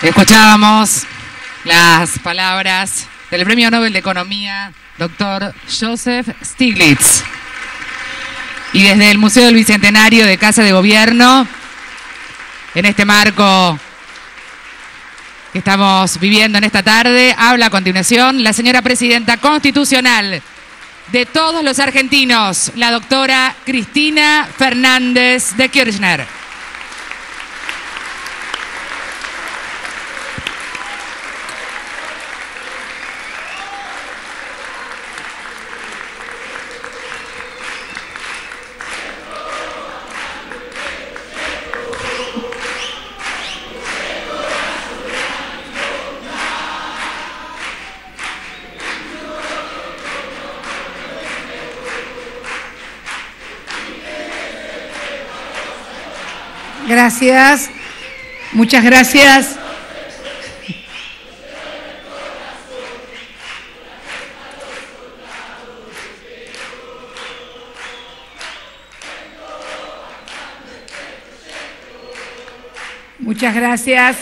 Escuchábamos las palabras del Premio Nobel de Economía, doctor Joseph Stiglitz. Y desde el Museo del Bicentenario de Casa de Gobierno, en este marco que estamos viviendo en esta tarde, habla a continuación la señora presidenta constitucional de todos los argentinos, la doctora Cristina Fernández de Kirchner. Gracias, muchas gracias. Muchas gracias.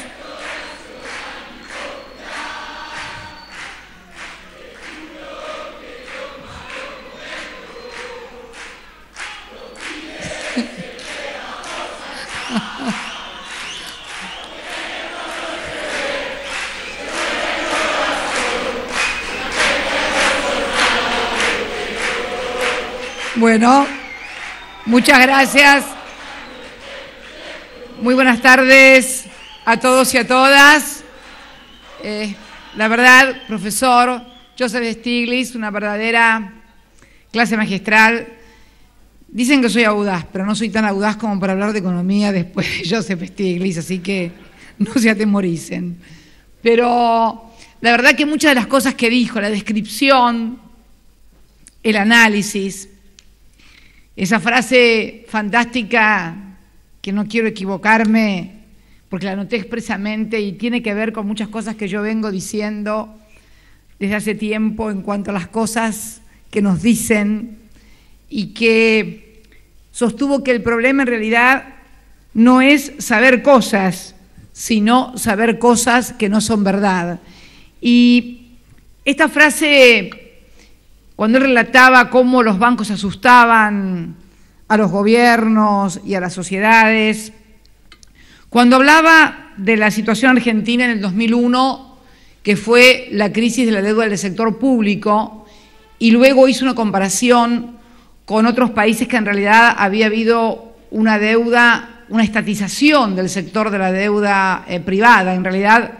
Bueno, muchas gracias. Muy buenas tardes a todos y a todas. La verdad, profesor Joseph Stiglitz, una verdadera clase magistral. Dicen que soy audaz, pero no soy tan audaz como para hablar de economía después de Joseph Stiglitz, así que no se atemoricen. Pero la verdad que muchas de las cosas que dijo, la descripción, el análisis, esa frase fantástica que no quiero equivocarme porque la anoté expresamente y tiene que ver con muchas cosas que yo vengo diciendo desde hace tiempo en cuanto a las cosas que nos dicen, y que sostuvo que el problema en realidad no es saber cosas, sino saber cosas que no son verdad. Y esta frase, cuando él relataba cómo los bancos asustaban a los gobiernos y a las sociedades, cuando hablaba de la situación argentina en el 2001, que fue la crisis de la deuda del sector público, y luego hizo una comparación con otros países que en realidad había habido una deuda, una estatización del sector de la deuda privada. En realidad,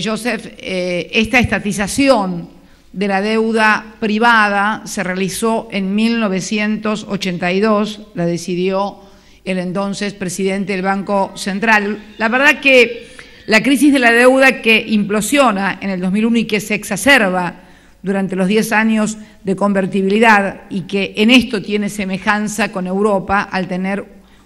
Joseph, esta estatización de la deuda privada se realizó en 1982, la decidió el entonces presidente del Banco Central. La verdad que la crisis de la deuda que implosiona en el 2001 y que se exacerba durante los 10 años de convertibilidad, y que en esto tiene semejanza con Europa al tener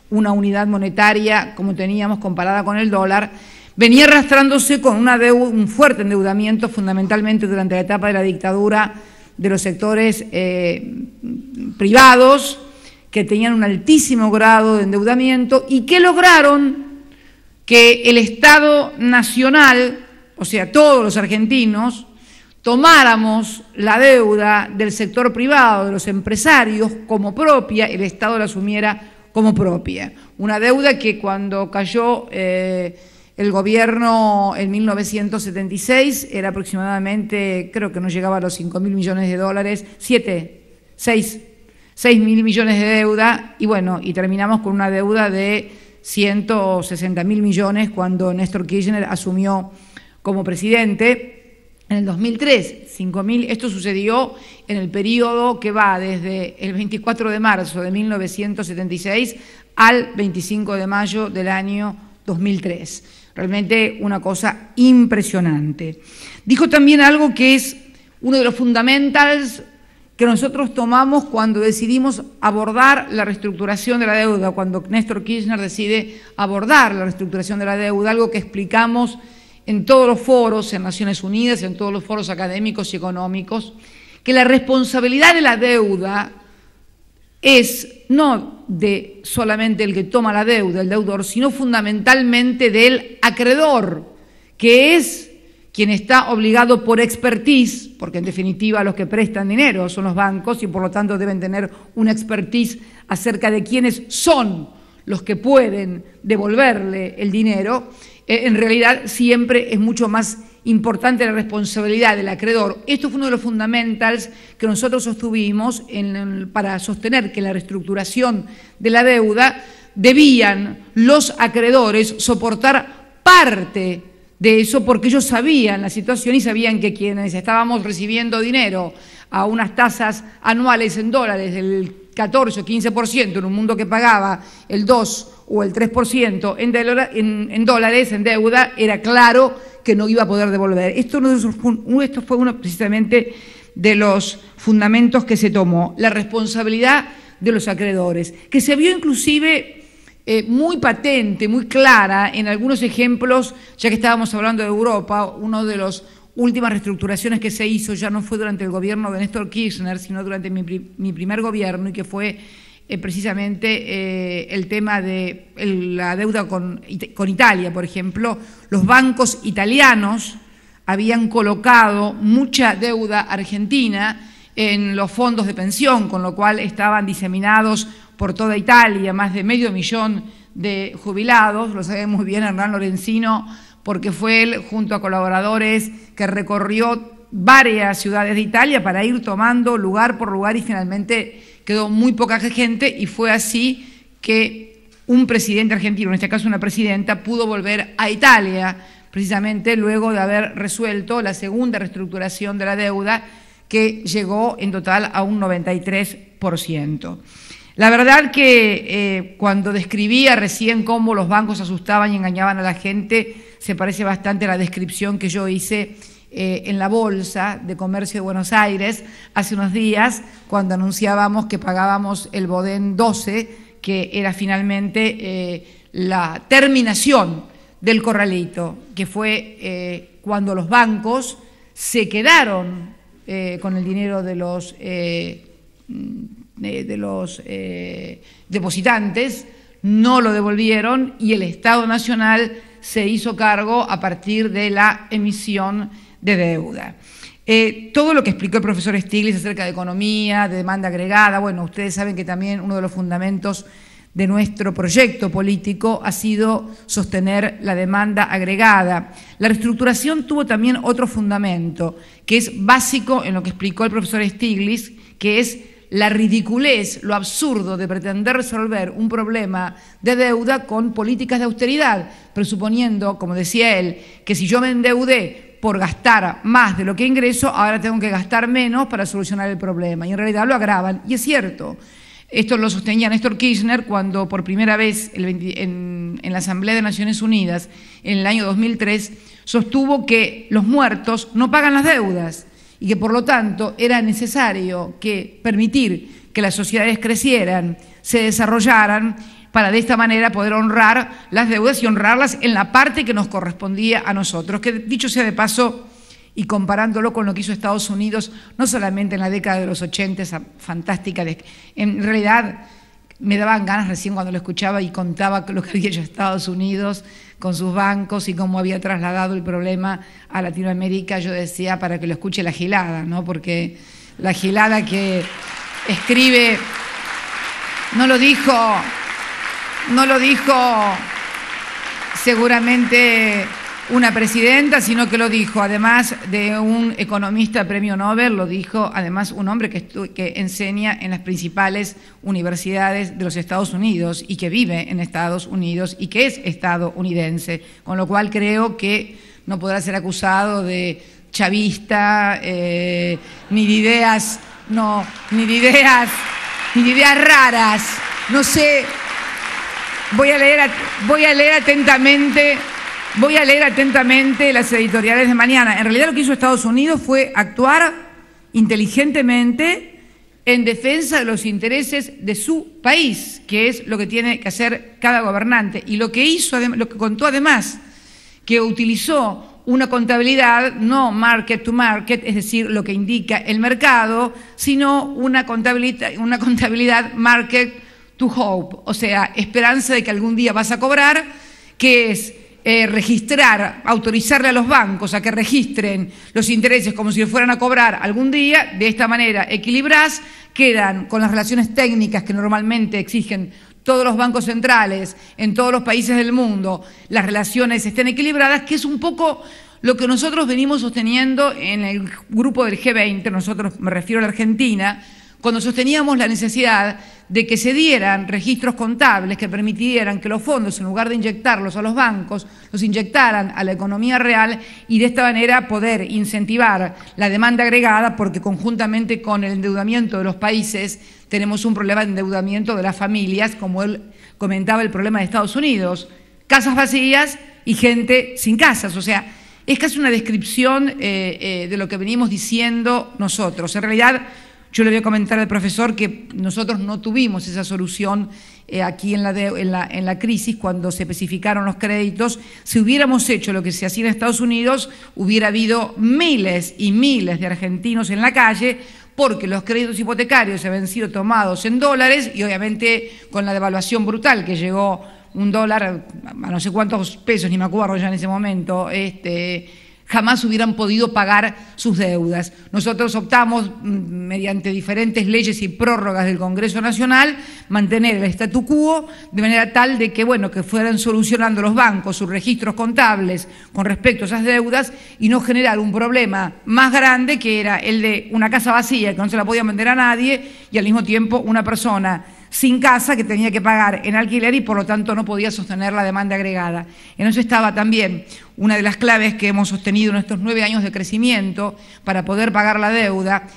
una unidad monetaria como teníamos comparada con el dólar, venía arrastrándose con un fuerte endeudamiento, fundamentalmente durante la etapa de la dictadura, de los sectores privados, que tenían un altísimo grado de endeudamiento y que lograron que el Estado nacional, o sea, todos los argentinos, tomáramos la deuda del sector privado, de los empresarios, como propia, el Estado la asumiera como propia. Una deuda que cuando cayó el gobierno en 1976 era aproximadamente, creo que no llegaba a los 5.000 millones de dólares, 6.000 millones de deuda, y bueno, y terminamos con una deuda de 160.000 millones cuando Néstor Kirchner asumió como presidente en el 2003, 5.000. Esto sucedió en el periodo que va desde el 24 de marzo de 1976 al 25 de mayo del año 2003. Realmente una cosa impresionante. Dijo también algo que es uno de los fundamentals que nosotros tomamos cuando decidimos abordar la reestructuración de la deuda, cuando Néstor Kirchner decide abordar la reestructuración de la deuda, algo que explicamos en todos los foros, en Naciones Unidas, en todos los foros académicos y económicos, que la responsabilidad de la deuda es no solamente el que toma la deuda, el deudor, sino fundamentalmente del acreedor, que es quien está obligado por expertise, porque en definitiva los que prestan dinero son los bancos y por lo tanto deben tener una expertise acerca de quiénes son los que pueden devolverle el dinero, en realidad siempre es mucho más importante la responsabilidad del acreedor. Esto fue uno de los fundamentals que nosotros sostuvimos para sostener que la reestructuración de la deuda debían los acreedores soportar parte de eso, porque ellos sabían la situación y sabían que quienes estábamos recibiendo dinero a unas tasas anuales en dólares del 14 o 15% en un mundo que pagaba el 2 o el 3% en dólares, en deuda, era claro que no iba a poder devolver. Esto fue uno precisamente de los fundamentos que se tomó, la responsabilidad de los acreedores, que se vio inclusive muy patente, muy clara en algunos ejemplos, ya que estábamos hablando de Europa. Una de las últimas reestructuraciones que se hizo ya no fue durante el gobierno de Néstor Kirchner, sino durante mi primer gobierno, y que fue precisamente el tema de la deuda con Italia, por ejemplo. Los bancos italianos habían colocado mucha deuda argentina en los fondos de pensión, con lo cual estaban diseminados por toda Italia, más de 500.000 de jubilados. Lo sabe muy bien Hernán Lorenzino, porque fue él, junto a colaboradores, que recorrió varias ciudades de Italia para ir tomando lugar por lugar y finalmente quedó muy poca gente, y fue así que un presidente argentino, en este caso una presidenta, pudo volver a Italia, precisamente luego de haber resuelto la segunda reestructuración de la deuda, que llegó en total a un 93%. La verdad que cuando describía recién cómo los bancos asustaban y engañaban a la gente, se parece bastante a la descripción que yo hice en la Bolsa de Comercio de Buenos Aires hace unos días, cuando anunciábamos que pagábamos el Bodén 12, que era finalmente la terminación del corralito, que fue cuando los bancos se quedaron con el dinero de los depositantes, no lo devolvieron y el Estado Nacional se hizo cargo a partir de la emisión de deuda. Todo lo que explicó el profesor Stiglitz acerca de economía, de demanda agregada, bueno, ustedes saben que también uno de los fundamentos de nuestro proyecto político ha sido sostener la demanda agregada. La reestructuración tuvo también otro fundamento, que es básico en lo que explicó el profesor Stiglitz, que es la ridiculez, lo absurdo de pretender resolver un problema de deuda con políticas de austeridad, presuponiendo, como decía él, que si yo me endeudé por gastar más de lo que ingreso, ahora tengo que gastar menos para solucionar el problema. Y en realidad lo agravan. Y es cierto, esto lo sostenía Néstor Kirchner cuando por primera vez en la Asamblea de Naciones Unidas, en el año 2003, sostuvo que los muertos no pagan las deudas y que por lo tanto era necesario permitir que las sociedades crecieran, se desarrollaran, para de esta manera poder honrar las deudas y honrarlas en la parte que nos correspondía a nosotros, que dicho sea de paso, y comparándolo con lo que hizo Estados Unidos, no solamente en la década de los 80, esa fantástica, en realidad me daban ganas recién cuando lo escuchaba y contaba lo que había hecho Estados Unidos con sus bancos y cómo había trasladado el problema a Latinoamérica. Yo decía, para que lo escuche la Gilada, ¿no? Porque la Gilada que escribe no lo dijo seguramente una presidenta, sino que lo dijo, además de un economista premio Nobel, lo dijo además un hombre que enseña en las principales universidades de los Estados Unidos y que vive en Estados Unidos y que es estadounidense, con lo cual creo que no podrá ser acusado de chavista, ni de ideas raras. No sé, voy a leer atentamente las editoriales de mañana. En realidad lo que hizo Estados Unidos fue actuar inteligentemente en defensa de los intereses de su país, que es lo que tiene que hacer cada gobernante. Y lo que hizo, lo que contó además, que utilizó una contabilidad no market to market, es decir, lo que indica el mercado, sino una contabilidad market to hope, o sea, esperanza de que algún día vas a cobrar, que es registrar, autorizarle a los bancos a que registren los intereses como si fueran a cobrar algún día. De esta manera equilibrás, quedan con las relaciones técnicas que normalmente exigen todos los bancos centrales en todos los países del mundo, las relaciones estén equilibradas, que es un poco lo que nosotros venimos sosteniendo en el grupo del G20, nosotros, me refiero a la Argentina, cuando sosteníamos la necesidad de que se dieran registros contables que permitieran que los fondos, en lugar de inyectarlos a los bancos, los inyectaran a la economía real y de esta manera poder incentivar la demanda agregada, porque conjuntamente con el endeudamiento de los países tenemos un problema de endeudamiento de las familias, como él comentaba el problema de Estados Unidos, casas vacías y gente sin casas, o sea, es casi una descripción de lo que venimos diciendo nosotros. En realidad, yo le voy a comentar al profesor que nosotros no tuvimos esa solución aquí en la crisis cuando se especificaron los créditos. Si hubiéramos hecho lo que se hacía en Estados Unidos, hubiera habido miles y miles de argentinos en la calle, porque los créditos hipotecarios habían sido tomados en dólares y obviamente con la devaluación brutal que llegó un dólar a no sé cuántos pesos, ni me acuerdo ya en ese momento, jamás hubieran podido pagar sus deudas. Nosotros optamos, mediante diferentes leyes y prórrogas del Congreso Nacional, mantener el statu quo de manera tal de que, bueno, que fueran solucionando los bancos sus registros contables con respecto a esas deudas y no generar un problema más grande, que era el de una casa vacía que no se la podía vender a nadie y al mismo tiempo una persona sin casa que tenía que pagar en alquiler y por lo tanto no podía sostener la demanda agregada. En eso estaba también una de las claves que hemos sostenido en estos 9 años de crecimiento para poder pagar la deuda,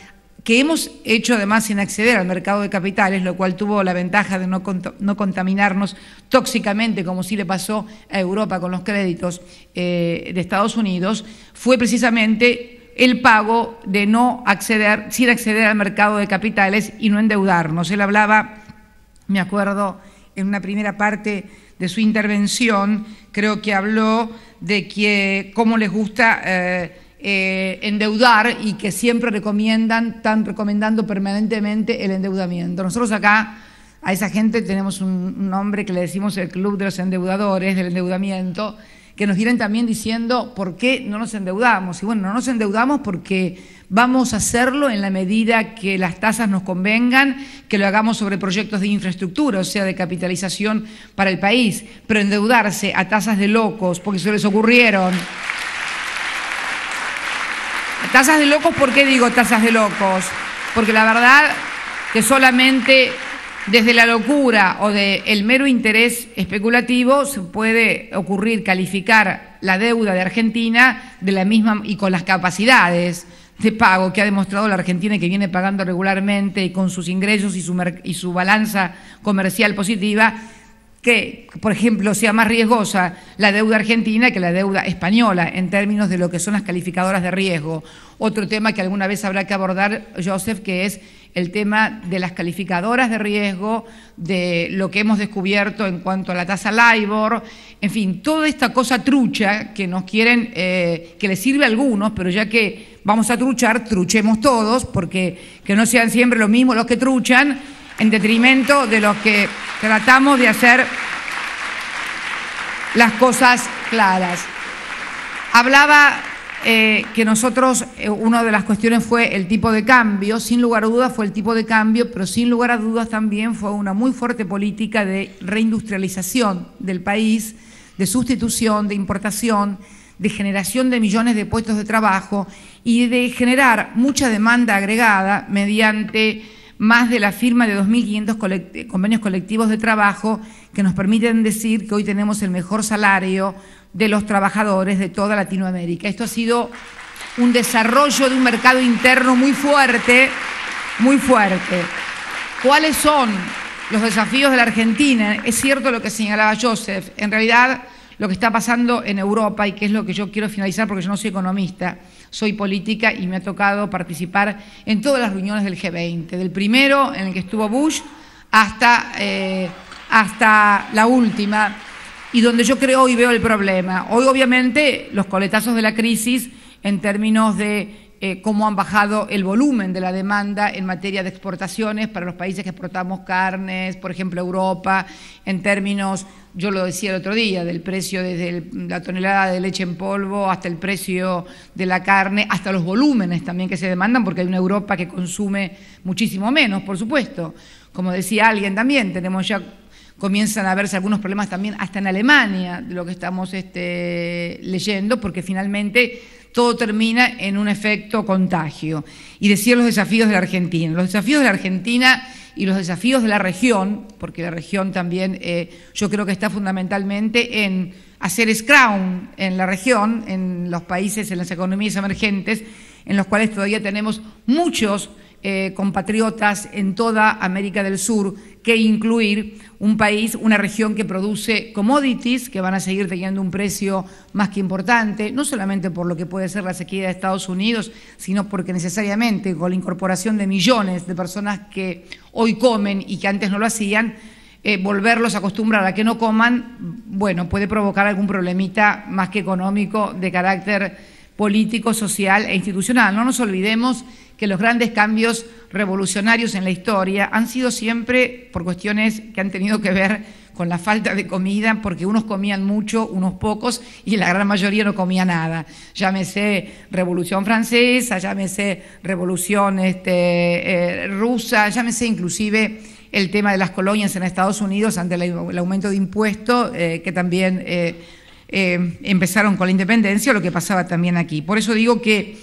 que hemos hecho además sin acceder al mercado de capitales, lo cual tuvo la ventaja de no contaminarnos tóxicamente, como sí le pasó a Europa con los créditos de Estados Unidos, fue precisamente el pago de no acceder, sin acceder al mercado de capitales y no endeudarnos. Él hablaba, me acuerdo, en una primera parte de su intervención, creo que habló de que cómo les gusta endeudar y que siempre están recomendando permanentemente el endeudamiento. Nosotros acá a esa gente tenemos un nombre que le decimos el Club de los Endeudadores, del endeudamiento, que nos vienen también diciendo por qué no nos endeudamos. Y bueno, no nos endeudamos porque vamos a hacerlo en la medida que las tasas nos convengan, que lo hagamos sobre proyectos de infraestructura, o sea, de capitalización para el país, pero endeudarse a tasas de locos, porque se les ocurrieron. Tasas de locos, ¿por qué digo tasas de locos? Porque la verdad que solamente desde la locura o del mero interés especulativo se puede ocurrir calificar la deuda de Argentina de la misma y con las capacidades de pago que ha demostrado la Argentina y que viene pagando regularmente y con sus ingresos y su balanza comercial positiva, que, por ejemplo, sea más riesgosa la deuda argentina que la deuda española en términos de lo que son las calificadoras de riesgo. Otro tema que alguna vez habrá que abordar, Joseph, que es el tema de las calificadoras de riesgo, de lo que hemos descubierto en cuanto a la tasa LIBOR, en fin, toda esta cosa trucha que nos quieren, que les sirve a algunos, pero ya que vamos a truchar, truchemos todos, porque que no sean siempre los mismos los que truchan, en detrimento de los que tratamos de hacer las cosas claras. Hablaba que nosotros, una de las cuestiones fue el tipo de cambio, sin lugar a dudas fue el tipo de cambio, pero sin lugar a dudas también fue una muy fuerte política de reindustrialización del país, de sustitución, de importación, de generación de millones de puestos de trabajo y de generar mucha demanda agregada mediante más de la firma de 2.500 convenios colectivos de trabajo que nos permiten decir que hoy tenemos el mejor salario de los trabajadores de toda Latinoamérica. Esto ha sido un desarrollo de un mercado interno muy fuerte, muy fuerte. ¿Cuáles son los desafíos de la Argentina? Es cierto lo que señalaba Joseph, en realidad lo que está pasando en Europa, y que es lo que yo quiero finalizar porque yo no soy economista, soy política y me ha tocado participar en todas las reuniones del G20, del primero en el que estuvo Bush hasta la última, y donde yo creo y veo el problema. Hoy obviamente los coletazos de la crisis en términos de cómo han bajado el volumen de la demanda en materia de exportaciones para los países que exportamos carnes, por ejemplo Europa, en términos, yo lo decía el otro día, del precio desde la tonelada de leche en polvo hasta el precio de la carne, hasta los volúmenes también que se demandan, porque hay una Europa que consume muchísimo menos, por supuesto. Como decía alguien también, comienzan a verse algunos problemas también hasta en Alemania, de lo que estamos leyendo, porque finalmente todo termina en un efecto contagio. Y decía los desafíos de la Argentina. Los desafíos de la Argentina y los desafíos de la región, porque la región también yo creo que está fundamentalmente en hacer scrum en la región, en los países, en las economías emergentes, en los cuales todavía tenemos muchos compatriotas en toda América del Sur, que incluir un país, una región que produce commodities que van a seguir teniendo un precio más que importante, no solamente por lo que puede ser la sequía de Estados Unidos, sino porque necesariamente con la incorporación de millones de personas que hoy comen y que antes no lo hacían, volverlos a acostumbrar a que no coman, bueno, puede provocar algún problemita más que económico de carácter político, social e institucional. No nos olvidemos que los grandes cambios revolucionarios en la historia han sido siempre por cuestiones que han tenido que ver con la falta de comida, porque unos comían mucho, unos pocos, y la gran mayoría no comía nada. Llámese Revolución Francesa, llámese Revolución rusa, llámese inclusive el tema de las colonias en Estados Unidos ante el aumento de impuestos, que también empezaron con la independencia, lo que pasaba también aquí. Por eso digo que,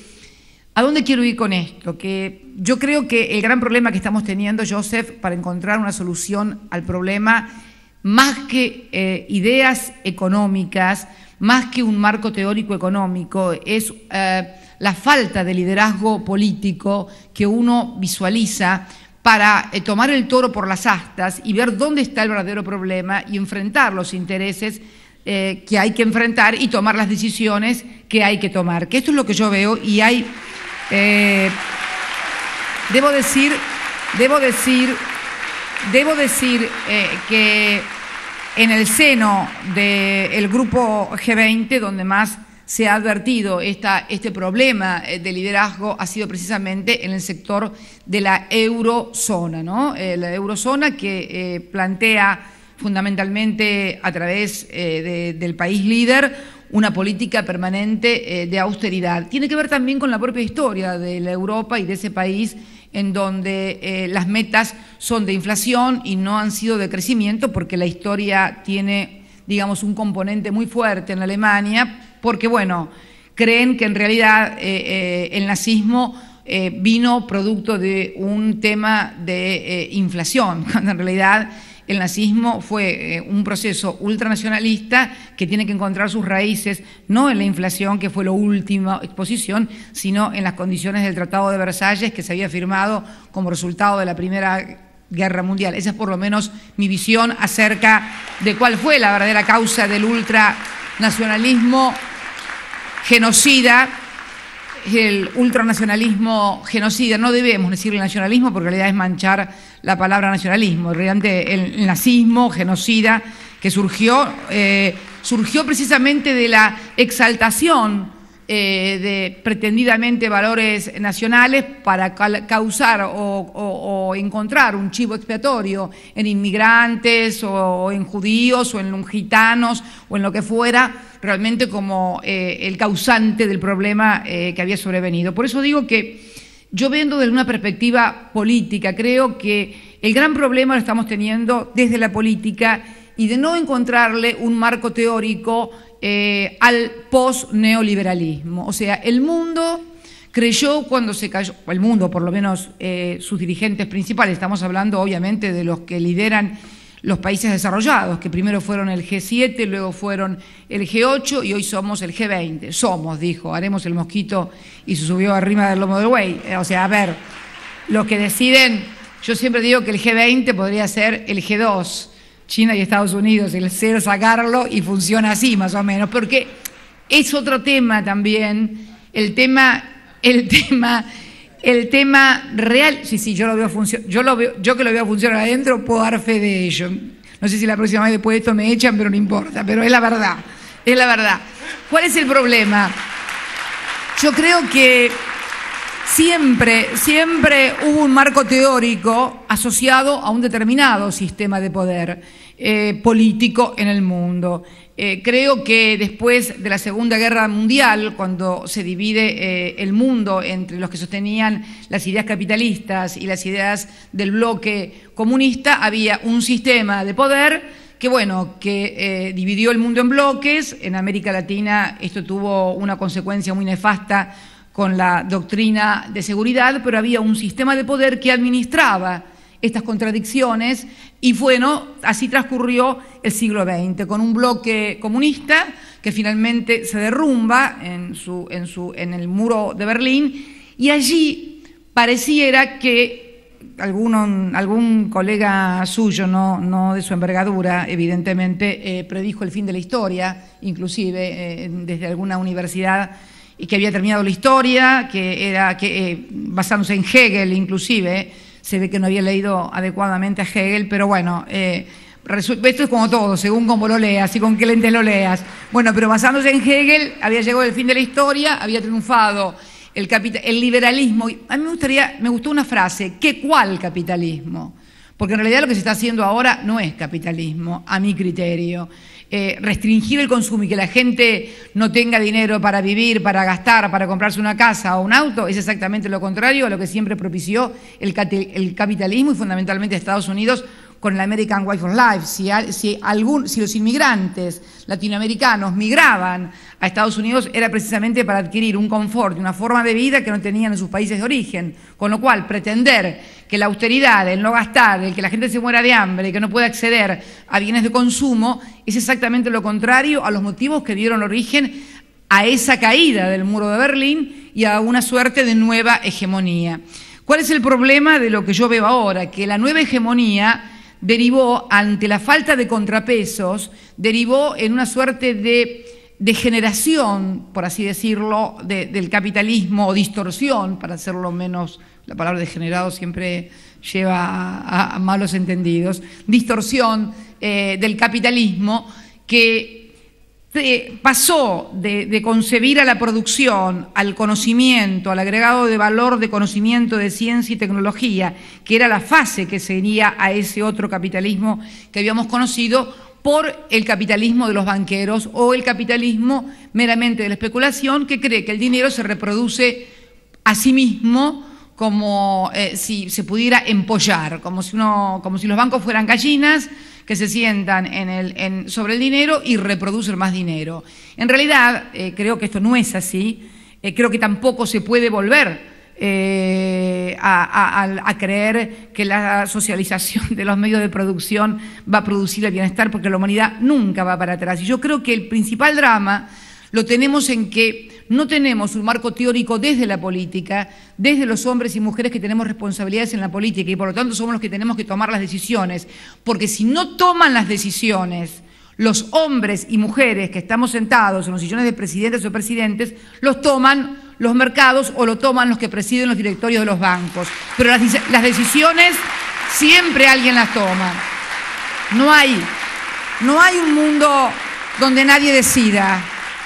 ¿a dónde quiero ir con esto? Que yo creo que el gran problema que estamos teniendo, Joseph, para encontrar una solución al problema, más que ideas económicas, más que un marco teórico económico, es la falta de liderazgo político que uno visualiza para tomar el toro por las astas y ver dónde está el verdadero problema y enfrentar los intereses que hay que enfrentar y tomar las decisiones que hay que tomar. Que esto es lo que yo veo y hay... Debo decir que en el seno del grupo G20, donde más se ha advertido este problema de liderazgo, ha sido precisamente en el sector de la eurozona, ¿no? La eurozona que plantea fundamentalmente a través del país líder una política permanente de austeridad. Tiene que ver también con la propia historia de la Europa y de ese país en donde las metas son de inflación y no han sido de crecimiento, porque la historia tiene, digamos, un componente muy fuerte en Alemania, porque, bueno, creen que en realidad el nazismo vino producto de un tema de inflación, cuando en realidad el nazismo fue un proceso ultranacionalista que tiene que encontrar sus raíces no en la inflación, que fue la última exposición, sino en las condiciones del Tratado de Versalles que se había firmado como resultado de la Primera Guerra Mundial. Esa es por lo menos mi visión acerca de cuál fue la verdadera causa del ultranacionalismo genocida. El ultranacionalismo genocida, no debemos decirle nacionalismo porque en realidad es manchar la palabra nacionalismo. Realmente el nazismo genocida que surgió precisamente de la exaltación de pretendidamente valores nacionales para causar o encontrar un chivo expiatorio en inmigrantes o en judíos o en gitanos o en lo que fuera, realmente como el causante del problema que había sobrevenido. Por eso digo que yo viendo desde una perspectiva política, creo que el gran problema lo estamos teniendo desde la política y de no encontrarle un marco teórico al post-neoliberalismo. O sea, el mundo creyó cuando se cayó, el mundo, por lo menos sus dirigentes principales, estamos hablando obviamente de los que lideran los países desarrollados, que primero fueron el G7, luego fueron el G8 y hoy somos el G20. Somos, dijo, haremos el mosquito y se subió arriba del lomo del buey. O sea, a ver, los que deciden, yo siempre digo que el G20 podría ser el G2, China y Estados Unidos, el cero sacarlo y funciona así más o menos, porque es otro tema también, el tema real, sí, yo lo veo funcionar, yo que lo veo funcionar adentro puedo dar fe de ello. No sé si la próxima vez después de esto me echan, pero no importa, pero es la verdad, es la verdad. ¿Cuál es el problema? Yo creo que siempre hubo un marco teórico asociado a un determinado sistema de poder político en el mundo. Creo que después de la Segunda Guerra Mundial, cuando se divide el mundo entre los que sostenían las ideas capitalistas y las ideas del bloque comunista, había un sistema de poder que dividió el mundo en bloques. En América Latina esto tuvo una consecuencia muy nefasta con la doctrina de seguridad, pero había un sistema de poder que administraba estas contradicciones y así transcurrió el siglo XX, con un bloque comunista que finalmente se derrumba en el muro de Berlín, y allí pareciera que algún colega suyo, no de su envergadura, evidentemente, predijo el fin de la historia, inclusive desde alguna universidad, y que había terminado la historia, basándose en Hegel inclusive. Se ve que no había leído adecuadamente a Hegel, pero bueno, esto es como todo, según cómo lo leas y con qué lentes lo leas. Bueno, pero basándose en Hegel, había llegado el fin de la historia, había triunfado el liberalismo. A mí me gustó una frase: ¿cuál capitalismo? Porque en realidad lo que se está haciendo ahora no es capitalismo, a mi criterio. Restringir el consumo y que la gente no tenga dinero para vivir, para gastar, para comprarse una casa o un auto, es exactamente lo contrario a lo que siempre propició el capitalismo, y fundamentalmente Estados Unidos con el American Way of Life. Si los inmigrantes latinoamericanos migraban a Estados Unidos, era precisamente para adquirir un confort y una forma de vida que no tenían en sus países de origen, con lo cual pretender que la austeridad, el no gastar, el que la gente se muera de hambre y que no pueda acceder a bienes de consumo, es exactamente lo contrario a los motivos que dieron origen a esa caída del muro de Berlín y a una suerte de nueva hegemonía. ¿Cuál es el problema de lo que yo veo ahora? Que la nueva hegemonía derivó, ante la falta de contrapesos, derivó en una suerte de degeneración, por así decirlo, del capitalismo, o distorsión, para hacerlo menos. La palabra degenerado siempre lleva a malos entendidos. Distorsión del capitalismo, que pasó de concebir a la producción, al conocimiento, al agregado de valor de conocimiento, de ciencia y tecnología, que era la fase que seguía a ese otro capitalismo que habíamos conocido, por el capitalismo de los banqueros, o el capitalismo meramente de la especulación, que cree que el dinero se reproduce a sí mismo, como si se pudiera empollar, como si los bancos fueran gallinas que se sientan sobre el dinero y reproducen más dinero. En realidad, creo que esto no es así. Creo que tampoco se puede volver a creer que la socialización de los medios de producción va a producir el bienestar, porque la humanidad nunca va para atrás. Y yo creo que el principal drama lo tenemos en que no tenemos un marco teórico desde la política, desde los hombres y mujeres que tenemos responsabilidades en la política, y por lo tanto somos los que tenemos que tomar las decisiones, porque si no toman las decisiones los hombres y mujeres que estamos sentados en los sillones de presidentes o presidentes, los toman los mercados o lo toman los que presiden los directorios de los bancos. Pero las decisiones siempre alguien las toma. No hay un mundo donde nadie decida.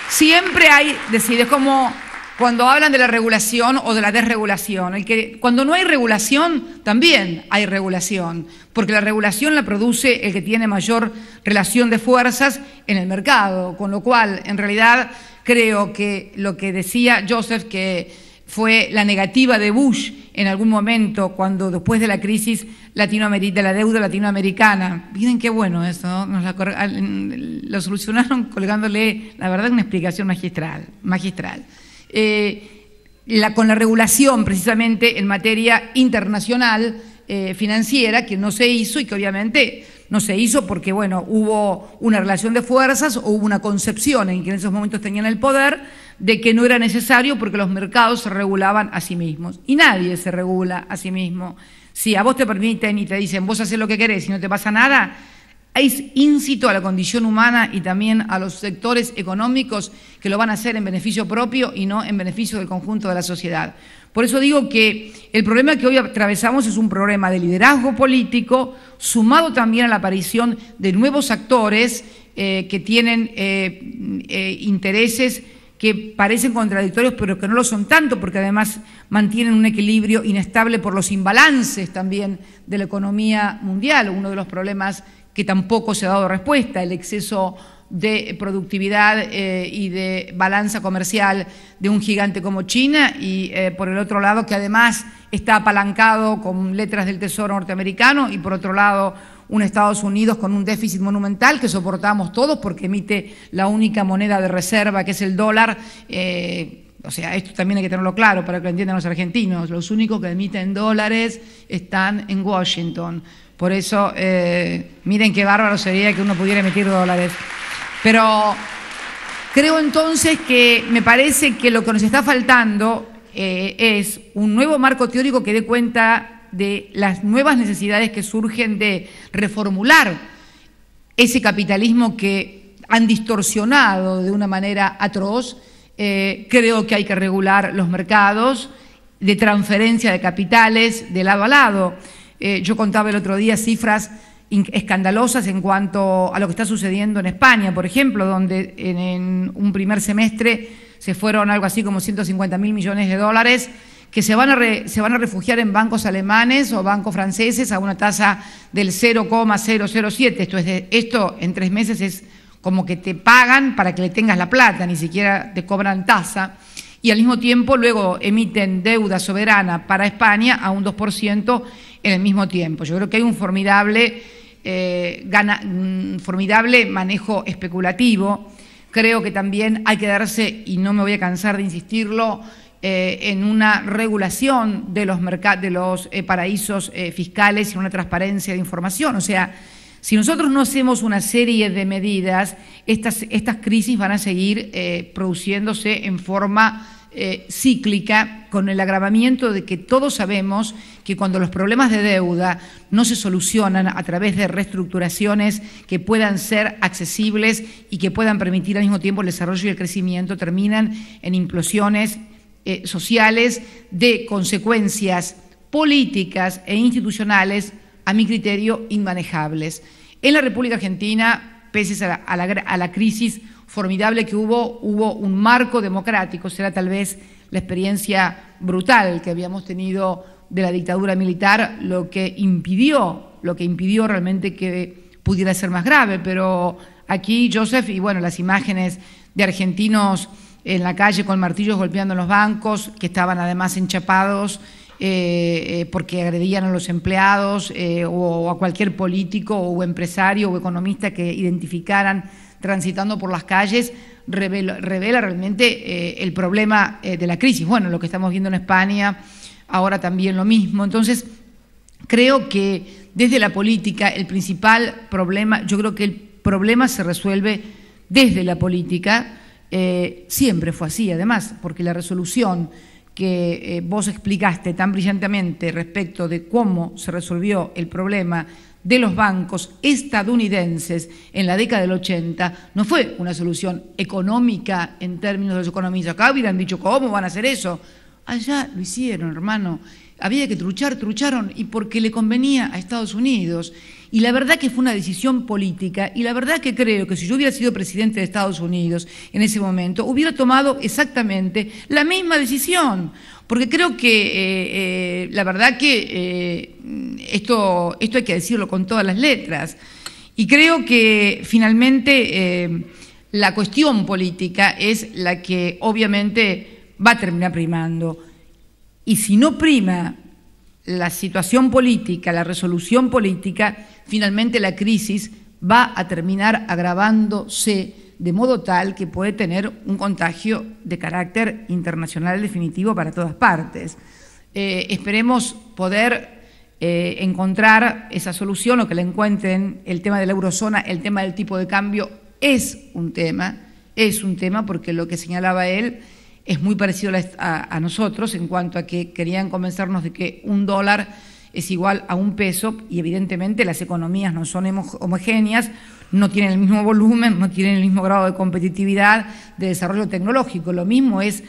Siempre decide. Es como cuando hablan de la regulación o de la desregulación. Cuando no hay regulación, también hay regulación, porque la regulación la produce el que tiene mayor relación de fuerzas en el mercado, con lo cual, en realidad, creo que lo que decía Joseph, que fue la negativa de Bush en algún momento, cuando después de la crisis de la deuda latinoamericana, miren qué bueno eso, ¿no? Lo solucionaron colgándole, la verdad, una explicación magistral. Con la regulación precisamente en materia internacional financiera, que no se hizo, y que obviamente no se hizo porque, bueno, hubo una relación de fuerzas, o hubo una concepción en que en esos momentos tenían el poder, de que no era necesario porque los mercados se regulaban a sí mismos. Y nadie se regula a sí mismo. Si a vos te permiten y te dicen vos hacés lo que querés y no te pasa nada, es íncito a la condición humana y también a los sectores económicos que lo van a hacer en beneficio propio y no en beneficio del conjunto de la sociedad. Por eso digo que el problema que hoy atravesamos es un problema de liderazgo político, sumado también a la aparición de nuevos actores que tienen intereses que parecen contradictorios, pero que no lo son tanto, porque además mantienen un equilibrio inestable por los imbalances también de la economía mundial, uno de los problemas que tampoco se ha dado respuesta, el exceso de productividad y de balanza comercial de un gigante como China y por el otro lado que además está apalancado con letras del Tesoro norteamericano y por otro lado un Estados Unidos con un déficit monumental que soportamos todos porque emite la única moneda de reserva que es el dólar. O sea, esto también hay que tenerlo claro para que lo entiendan los argentinos. Los únicos que emiten dólares están en Washington. Por eso, miren qué bárbaro sería que uno pudiera emitir dólares. Pero creo entonces que me parece que lo que nos está faltando es un nuevo marco teórico que dé cuenta de las nuevas necesidades que surgen de reformular ese capitalismo que han distorsionado de una manera atroz. Creo que hay que regular los mercados de transferencia de capitales de lado a lado. Yo contaba el otro día cifras escandalosas en cuanto a lo que está sucediendo en España, por ejemplo, donde en un primer semestre se fueron algo así como 150.000 millones de dólares que se van a refugiar en bancos alemanes o bancos franceses a una tasa del 0,007. Esto en 3 meses es como que te pagan para que le tengas la plata, ni siquiera te cobran tasa, y al mismo tiempo luego emiten deuda soberana para España a un 2% en el mismo tiempo. Yo creo que hay un formidable manejo especulativo. Creo que también hay que darse, y no me voy a cansar de insistirlo, en una regulación de los paraísos fiscales y una transparencia de información. O sea, si nosotros no hacemos una serie de medidas, estas crisis van a seguir produciéndose en forma cíclica, con el agravamiento de que todos sabemos que cuando los problemas de deuda no se solucionan a través de reestructuraciones que puedan ser accesibles y que puedan permitir al mismo tiempo el desarrollo y el crecimiento, terminan en implosiones sociales de consecuencias políticas e institucionales, a mi criterio, inmanejables. En la República Argentina, pese a la crisis formidable que hubo un marco democrático. Será tal vez la experiencia brutal que habíamos tenido de la dictadura militar lo que impidió realmente que pudiera ser más grave. Pero aquí, Joseph, y bueno, las imágenes de argentinos en la calle con martillos golpeando los bancos, que estaban además enchapados porque agredían a los empleados o a cualquier político o empresario o economista que identificaran transitando por las calles, revela realmente el problema de la crisis. Bueno, lo que estamos viendo en España, ahora también lo mismo. Entonces, creo que desde la política el principal problema, yo creo que el problema se resuelve desde la política. Siempre fue así, además, porque la resolución que vos explicaste tan brillantemente respecto de cómo se resolvió el problema de los bancos estadounidenses en la década del 80 no fue una solución económica en términos de los economistas. Acá hubieran dicho, ¿cómo van a hacer eso? Allá lo hicieron, hermano. Había que trucharon, y porque le convenía a Estados Unidos. Y la verdad que fue una decisión política, y la verdad que creo que si yo hubiera sido presidente de Estados Unidos en ese momento, hubiera tomado exactamente la misma decisión. Porque creo que la verdad que esto hay que decirlo con todas las letras. Y creo que finalmente la cuestión política es la que obviamente va a terminar primando. Y si no prima la situación política, la resolución política, finalmente la crisis va a terminar agravándose de modo tal que puede tener un contagio de carácter internacional definitivo para todas partes. Esperemos poder encontrar esa solución o que la encuentren. El tema de la eurozona, el tema del tipo de cambio es un tema porque lo que señalaba él es muy parecido a nosotros en cuanto a que querían convencernos de que $1 es igual a $1 y evidentemente las economías no son homogéneas, no tienen el mismo volumen, no tienen el mismo grado de competitividad, de desarrollo tecnológico. Lo mismo es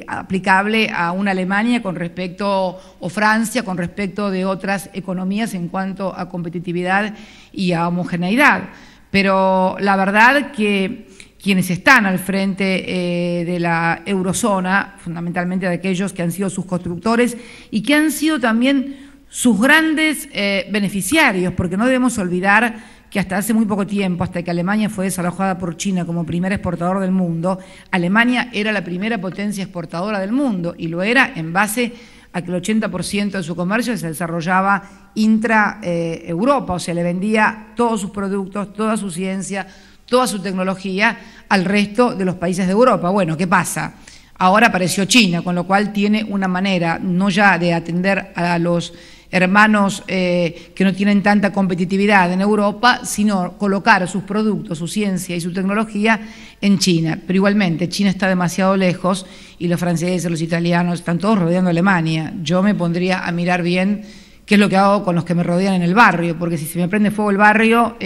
aplicable a una Alemania con respecto, o Francia con respecto de otras economías en cuanto a competitividad y a homogeneidad. Pero la verdad que quienes están al frente de la eurozona, fundamentalmente de aquellos que han sido sus constructores y que han sido también sus grandes beneficiarios, porque no debemos olvidar que hasta hace muy poco tiempo, hasta que Alemania fue desalojada por China como primer exportador del mundo, Alemania era la primera potencia exportadora del mundo y lo era en base a que el 80% de su comercio se desarrollaba intra-Europa, o sea, le vendía todos sus productos, toda su ciencia, toda su tecnología al resto de los países de Europa. Bueno, ¿qué pasa? Ahora apareció China, con lo cual tiene una manera no ya de atender a los hermanos que no tienen tanta competitividad en Europa, sino colocar sus productos, su ciencia y su tecnología en China. Pero igualmente, China está demasiado lejos y los franceses, los italianos, están todos rodeando a Alemania. Yo me pondría a mirar bien qué es lo que hago con los que me rodean en el barrio, porque si se me prende fuego el barrio,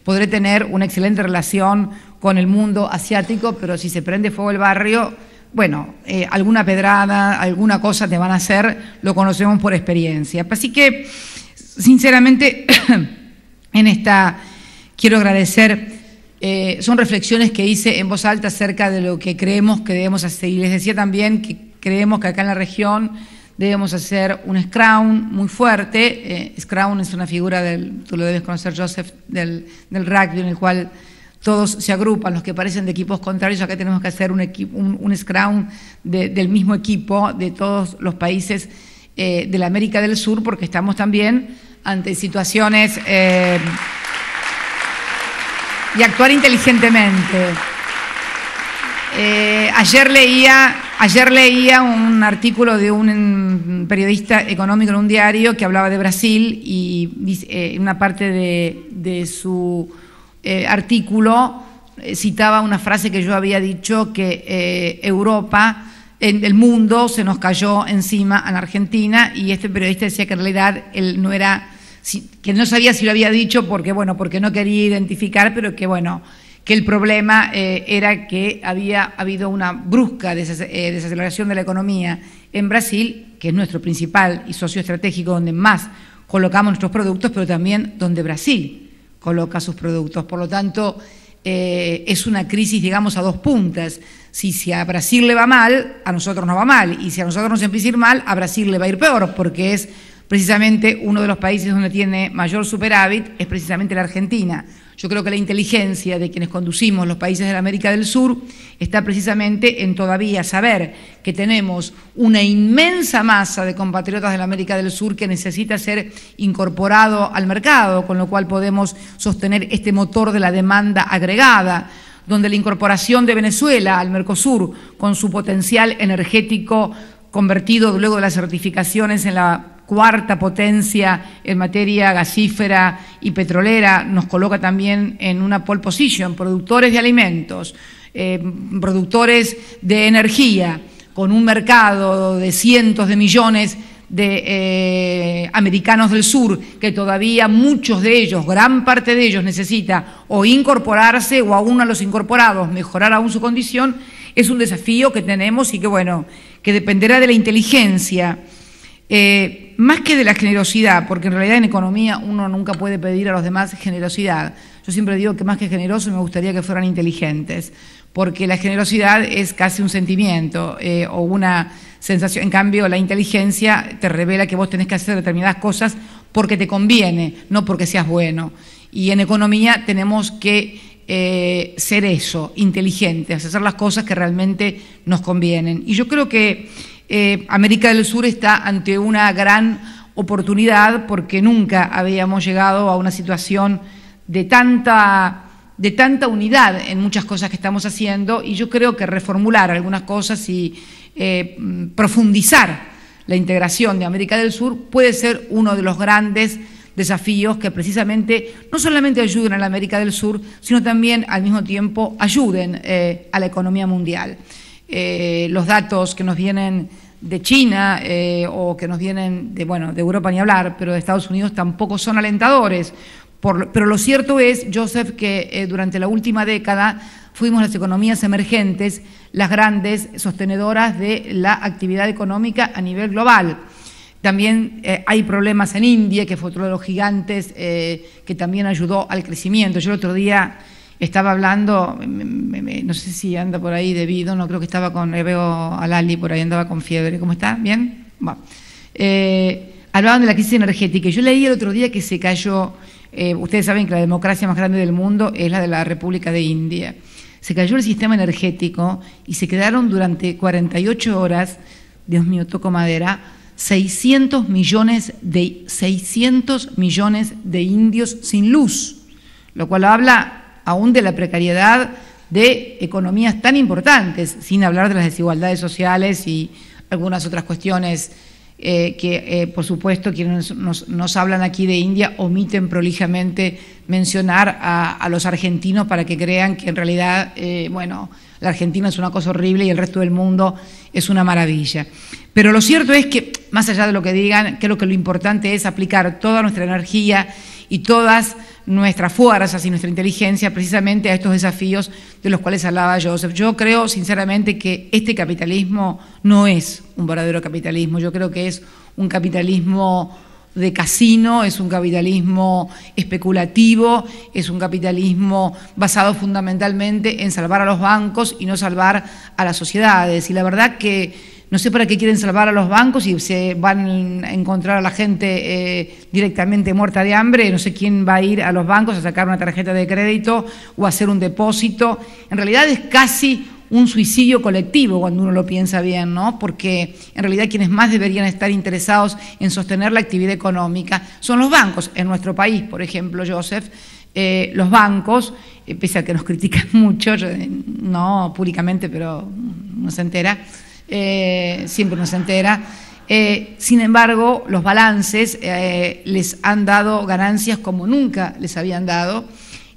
podré tener una excelente relación con el mundo asiático, pero si se prende fuego el barrio, bueno, alguna pedrada, alguna cosa te van a hacer, lo conocemos por experiencia. Así que, sinceramente, en esta quiero agradecer, son reflexiones que hice en voz alta acerca de lo que creemos que debemos hacer. Y les decía también que creemos que acá en la región debemos hacer un scrum muy fuerte. Scrum es una figura tú lo debes conocer, Joseph, del rugby, en el cual todos se agrupan, los que parecen de equipos contrarios. Acá tenemos que hacer un scrum del mismo equipo de todos los países de la América del Sur, porque estamos también ante situaciones y actuar inteligentemente. Ayer leía un artículo de un periodista económico en un diario que hablaba de Brasil y en una parte de su artículo citaba una frase que yo había dicho, que Europa, el mundo se nos cayó encima a la Argentina, y este periodista decía que en realidad él no era, que no sabía si lo había dicho porque no quería identificar, pero que que el problema era que había habido una brusca desaceleración de la economía en Brasil, que es nuestro principal y socio estratégico, donde más colocamos nuestros productos, pero también donde Brasil coloca sus productos. Por lo tanto, es una crisis, digamos, a dos puntas. Si a Brasil le va mal, a nosotros nos va mal, y si a nosotros nos empieza a ir mal, a Brasil le va a ir peor, porque es precisamente uno de los países donde tiene mayor superávit, es precisamente la Argentina. Yo creo que la inteligencia de quienes conducimos los países de la América del Sur está precisamente en todavía saber que tenemos una inmensa masa de compatriotas de la América del Sur que necesita ser incorporado al mercado, con lo cual podemos sostener este motor de la demanda agregada, donde la incorporación de Venezuela al Mercosur, con su potencial energético convertido luego de las certificaciones en la cuarta potencia en materia gasífera y petrolera, nos coloca también en una pole position, productores de alimentos, productores de energía, con un mercado de cientos de millones de americanos del sur, que todavía muchos de ellos, gran parte de ellos, necesita o incorporarse, o aún a los incorporados mejorar aún su condición. Es un desafío que tenemos y que dependerá de la inteligencia, más que de la generosidad, porque en realidad en economía uno nunca puede pedir a los demás generosidad. Yo siempre digo que más que generosos me gustaría que fueran inteligentes, porque la generosidad es casi un sentimiento o una sensación. En cambio, la inteligencia te revela que vos tenés que hacer determinadas cosas porque te conviene, no porque seas bueno. Y en economía tenemos que ser eso, inteligentes, hacer las cosas que realmente nos convienen. Y yo creo que América del Sur está ante una gran oportunidad, porque nunca habíamos llegado a una situación de tanta unidad en muchas cosas que estamos haciendo, y yo creo que reformular algunas cosas y profundizar la integración de América del Sur puede ser uno de los grandes desafíos que precisamente no solamente ayuden a la América del Sur, sino también al mismo tiempo ayuden a la economía mundial. Los datos que nos vienen de China o que nos vienen de Europa ni hablar, pero de Estados Unidos tampoco son alentadores. Pero lo cierto es, Joseph, que durante la última década fuimos las economías emergentes las grandes sostenedoras de la actividad económica a nivel global. También hay problemas en India, que fue otro de los gigantes que también ayudó al crecimiento. Yo el otro día estaba hablando, me no sé si anda por ahí debido, no creo que estaba con, veo a Lali por ahí, andaba con fiebre. ¿Cómo está? ¿Bien? Bueno. Hablaban de la crisis energética. Yo leí el otro día que se cayó, ustedes saben que la democracia más grande del mundo es la de la República de India. Se cayó el sistema energético y se quedaron durante 48 horas, Dios mío, toco madera, 600 millones de indios sin luz, lo cual habla aún de la precariedad de economías tan importantes, sin hablar de las desigualdades sociales y algunas otras cuestiones que por supuesto quienes nos hablan aquí de India omiten prolijamente mencionar a los argentinos para que crean que en realidad, bueno, la Argentina es una cosa horrible y el resto del mundo es una maravilla. Pero lo cierto es que, más allá de lo que digan, creo que lo importante es aplicar toda nuestra energía y todas nuestras fuerzas y nuestra inteligencia precisamente a estos desafíos de los cuales hablaba Joseph. Yo creo sinceramente que este capitalismo no es un verdadero capitalismo, yo creo que es un capitalismo de casino, es un capitalismo especulativo, es un capitalismo basado fundamentalmente en salvar a los bancos y no salvar a las sociedades. Y la verdad que no sé para qué quieren salvar a los bancos y se van a encontrar a la gente directamente muerta de hambre. No sé quién va a ir a los bancos a sacar una tarjeta de crédito o a hacer un depósito. En realidad es casi un suicidio colectivo cuando uno lo piensa bien, ¿no? Porque en realidad quienes más deberían estar interesados en sostener la actividad económica son los bancos. En nuestro país, por ejemplo, Joseph, los bancos, pese a que nos critican mucho, no públicamente, pero no se entera, siempre no se entera. Sin embargo, los balances les han dado ganancias como nunca les habían dado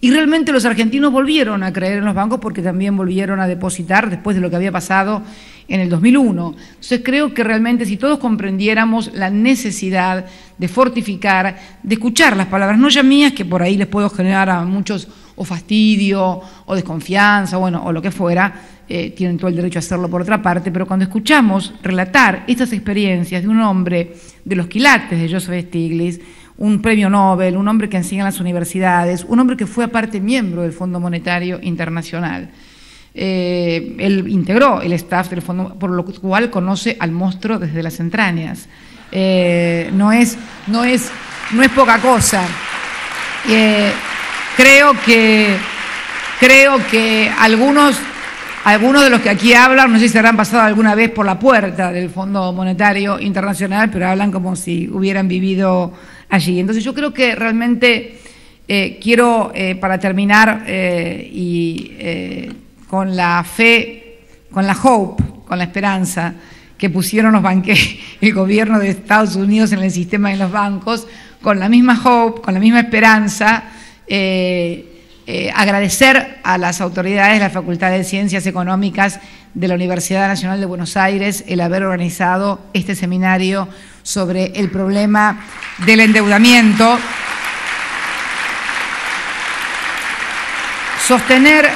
y realmente los argentinos volvieron a creer en los bancos porque también volvieron a depositar después de lo que había pasado en el 2001. Entonces creo que realmente si todos comprendiéramos la necesidad de fortificar, de escuchar las palabras, no ya mías, que por ahí les puedo generar a muchos o fastidio o desconfianza, bueno, o lo que fuera, tienen todo el derecho a hacerlo por otra parte, pero cuando escuchamos relatar estas experiencias de un hombre de los quilates de Joseph Stiglitz, un premio Nobel, un hombre que enseña en las universidades, un hombre que fue aparte miembro del Fondo Monetario Internacional. Él integró el staff del fondo, por lo cual conoce al monstruo desde las entrañas. No es poca cosa. Creo que algunos de los que aquí hablan, no sé si se habrán pasado alguna vez por la puerta del Fondo Monetario Internacional, pero hablan como si hubieran vivido allí. Entonces yo creo que realmente quiero, para terminar, con la fe, con la hope, con la esperanza que pusieron el gobierno de Estados Unidos en el sistema de los bancos, con la misma hope, con la misma esperanza, agradecer a las autoridades de la Facultad de Ciencias Económicas de la Universidad Nacional de Buenos Aires el haber organizado este seminario sobre el problema del endeudamiento. Sostener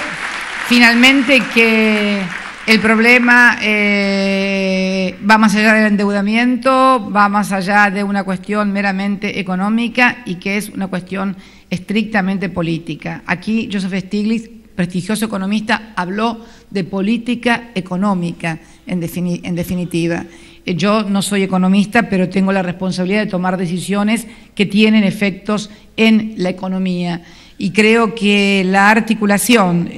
finalmente que el problema va más allá del endeudamiento, va más allá de una cuestión meramente económica y que es una cuestión estrictamente política. Aquí Joseph Stiglitz, prestigioso economista, habló de política económica en definitiva. Yo no soy economista, pero tengo la responsabilidad de tomar decisiones que tienen efectos en la economía. Y creo que la articulación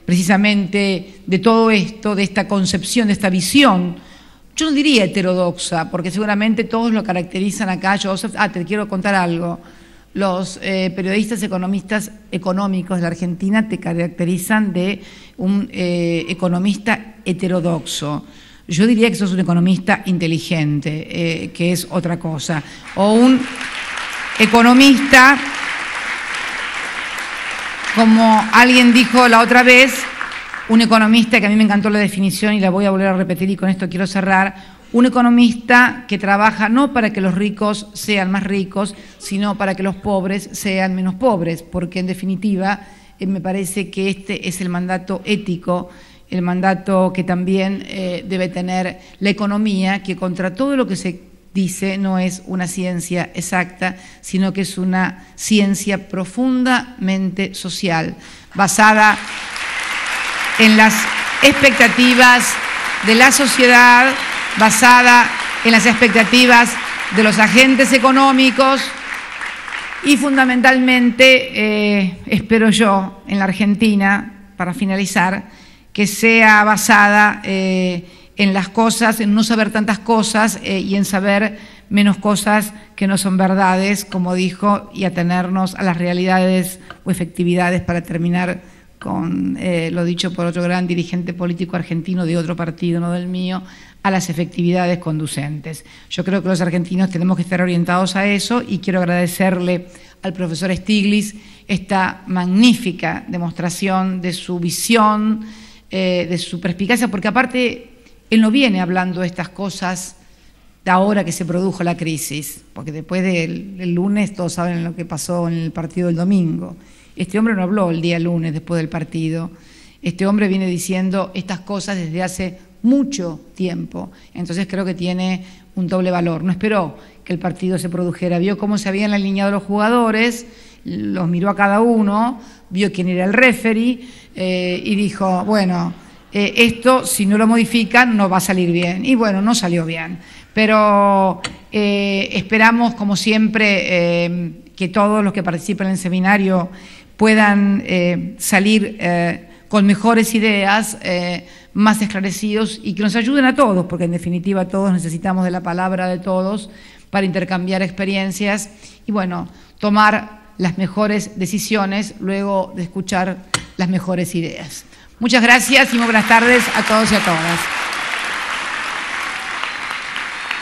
precisamente de todo esto, de esta concepción, de esta visión, yo no diría heterodoxa, porque seguramente todos lo caracterizan acá. Joseph, te quiero contar algo. Los periodistas económicos de la Argentina te caracterizan de un economista heterodoxo. Yo diría que sos un economista inteligente, que es otra cosa. O un economista, como alguien dijo la otra vez, un economista, que a mí me encantó la definición y la voy a volver a repetir y con esto quiero cerrar, un economista que trabaja no para que los ricos sean más ricos, sino para que los pobres sean menos pobres, porque en definitiva me parece que este es el mandato ético, el mandato que también debe tener la economía, que contra todo lo que se dice no es una ciencia exacta, sino que es una ciencia profundamente social, basada en las expectativas de la sociedad, basada en las expectativas de los agentes económicos y fundamentalmente, espero yo, en la Argentina, para finalizar, que sea basada en las cosas, en no saber tantas cosas y en saber menos cosas que no son verdades, como dijo, y atenernos a las realidades o efectividades, para terminar con lo dicho por otro gran dirigente político argentino de otro partido, no del mío, a las efectividades conducentes. Yo creo que los argentinos tenemos que estar orientados a eso, y quiero agradecerle al profesor Stiglitz esta magnífica demostración de su visión, de su perspicacia, porque aparte él no viene hablando de estas cosas de ahora que se produjo la crisis, porque después del lunes todos saben lo que pasó en el partido del domingo. Este hombre no habló el día lunes después del partido. Este hombre viene diciendo estas cosas desde hace mucho tiempo. Entonces creo que tiene un doble valor. No esperó que el partido se produjera. Vio cómo se habían alineado los jugadores, los miró a cada uno, vio quién era el referee y dijo, bueno, esto si no lo modifican no va a salir bien. Y bueno, no salió bien. Pero esperamos, como siempre, que todos los que participen en el seminario puedan salir con mejores ideas, más esclarecidos, y que nos ayuden a todos, porque en definitiva todos necesitamos de la palabra de todos para intercambiar experiencias y, bueno, tomar las mejores decisiones luego de escuchar las mejores ideas. Muchas gracias y muy buenas tardes a todos y a todas.